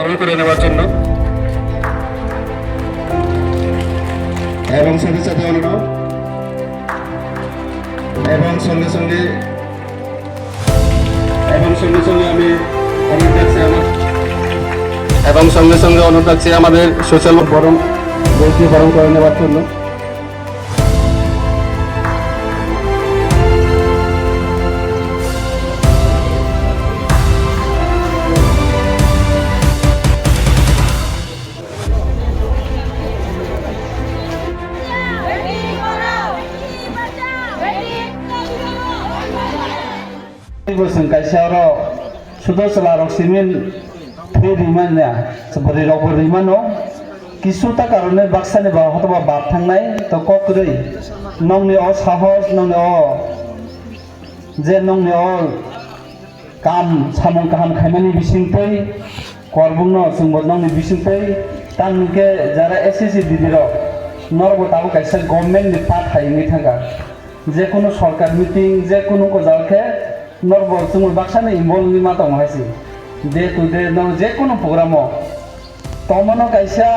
বরণ করে নেওয়ার জন্য এবং সাথে সাথে অনুরোধ এবং সঙ্গে সঙ্গে আমি অনুরোধ রাখছি আমাদের সোশ্যাল বরণ করে নেওয়ার জন্য। Bosan kaisa ro sudah selarok simin riman ya seperti rok riman no kisu ta karone baksa ne ba hoto ba bab thangnai to kokrei nong ne o sahos nong ne o je nong ne o kam samong kaham khaimani bisingtei korbung no sungbo nong ne bisingtei tanke jara SSC didi ro norbo tabu kaisa government ni pat haini thanga je kono sarkar meeting je kono ko jalke নরবল তুমি বাক্সানে involve মাতা হয়েছে day to day যে কোনো প্রোগ্রামও তমনো কাইসা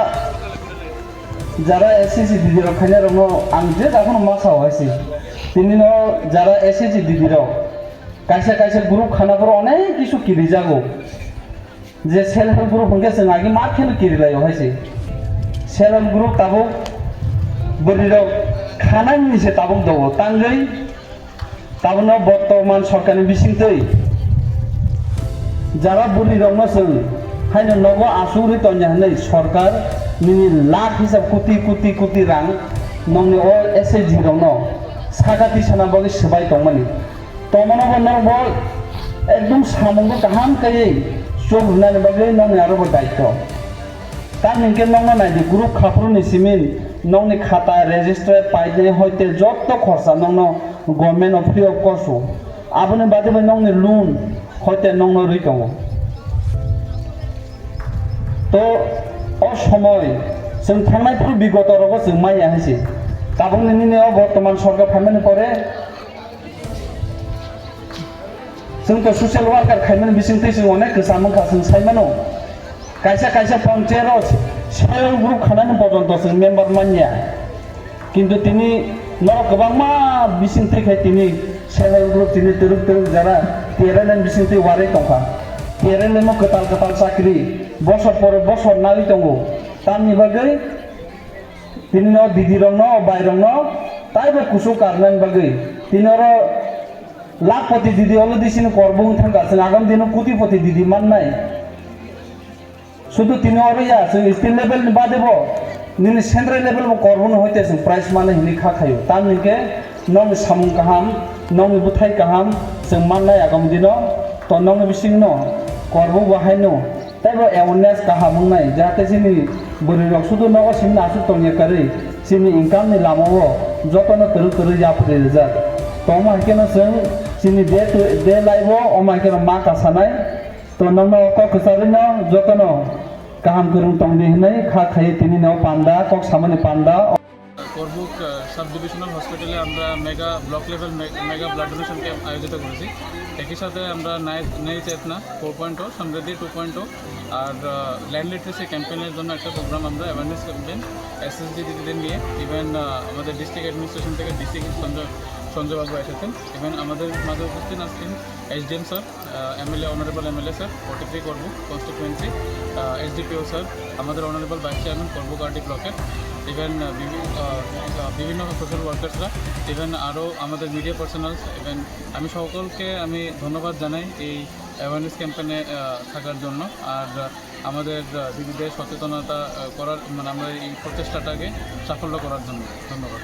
যারা SSC দিদির খাইনে রঙ আং যে এখন মাসা হয়েছে তিনি যারা এসএসসি দিদির কাইসা কাইসা গ্রুপ খানাফোর অনেক কিছু কিরি যাগো যে সেলফ হেল্প গ্রুপ হয়েছে আগে মা খেলে কিরিলাই হয়েছে সেলফ হেল্প গ্রুপ তাবুক বলির খানাই নিছে তাবুক দেব তাঙ্গই তাবনো বর্তমান সরকারের বিশিংতই যারা বলি রংনাসং হাইনো নগ আসুরি তঞ্জাহাनै সরকার নিনি লাখ হিসাব কোটি রাং নংনি ও এসএসজি রংনো সাগাতি সানা বগে সবাই তংমানি তমনো বনব একদম সামঙ্গ কাহাম কাयै চোখ হুনানি বগে নংনি আরো দায়িত্ব তার নিকে নংনা নাইদি গ্রুপ খাফরুনি সিমিন নংনি খাতা রেজিস্টার পাইতে হইতে যত খরচা নংনো government of free of cost আপনি বাদে নংনি লোন হইতে নংনো রই দङ তো অসময় जों थांनाय बिगत रगो जों माइया हइसे ताबंनि निने बर्तमान सरकार फाइमानि परे जों तो सोशल वर्कार खाइमानि बिसिंतै जों अनेक गोसामोनखा जों साइमानो कायसा पंचायत सेल्फ ग्रुप खानानै पर्यन्त जों मेम्बार मानिया किन्तु तिनि नर गोबां मा बिसिंतैखाय तिनि सेल्फ हेल्प ग्रुप तिनि तुरुक जारा तेरायनानै बिसिंतै वारै दंखा तेरायनानै कताल साख्रि बसर परे बसर नागै दङ तानि बागै तिनि दिदि रंनो बाय रंनो ताइबो कुसु कारनानि बागै तिनर लाखपति दिदि हलो दिसिनो करबुं थांगासिनो आगाम दिनो कोटिपति दिदि माननाय शुद्ध तीन या स्टेट लेवल बादेब निने सेंट्रल लेवल करबन होते प्राइज माने हिनी खाखायो तान निके नंग सामुं काहाम नंग बुथाय काहाम जों माननाय आगाम दिनो तो नंग बिसिंनो करबु बाहायनो ताइबो एवेरनेस काहामुंनाय जाहाथे जोंनि बोरिरक शुद्ध नग सिमना आसु तंगेकारै जोंनि इनकाम नि लामाव जतनो तोरै जाफुदे जा तो माइकेनो जों जोंनि डे लाइफ अमाइकेनो मा कासानाय तो नंग क खसारिनो जतनो गाहाम गोरों तंदि होननाय खाखायो तिनि नाव पान्डा कक सामानि पान्डा করবুক সাব ডিভিশনাল হসপিটালে আমরা mega block level mega blood donation camp আয়োজিত করেছি একই সাথে আমরা নই চেতনা 4.0 সমৃদ্ধি 2.0 আর ল্যান্ড লিটারেসি ক্যাম্পেইনের জন্য একটা প্রোগ্রাম আমরা অ্যাওয়ারনেস ক্যাম্পেইন এসএসজি দিদিদের নিয়ে ইভেন আমাদের ডিস্ট্রিক্ট অ্যাডমিনিস্ট্রেশন থেকে ডিসি সঞ্জয় বাবু এসেছেন ইভেন আমাদের মাঝে উপস্থিত আছেন SDM sir MLA honourable MLA sir 43 Karbook constituency SDPO sir আমাদের honourable vice chairman Karbook RD ব্লকের ইভেন বিভিন্ন সোশ্যাল ওয়ার্কার্সরা ইভেন আরও আমাদের মিডিয়া পার্সোনালস ইভেন আমি সকলকে আমি ধন্যবাদ জানাই এই অ্যাওয়ারনেস ক্যাম্পেইনে থাকার জন্য আর আমাদের দিদিদের সচেতনতা করার মানে আমরা এই প্রচেষ্টাটাকে সাফল্য করার জন্য ধন্যবাদ।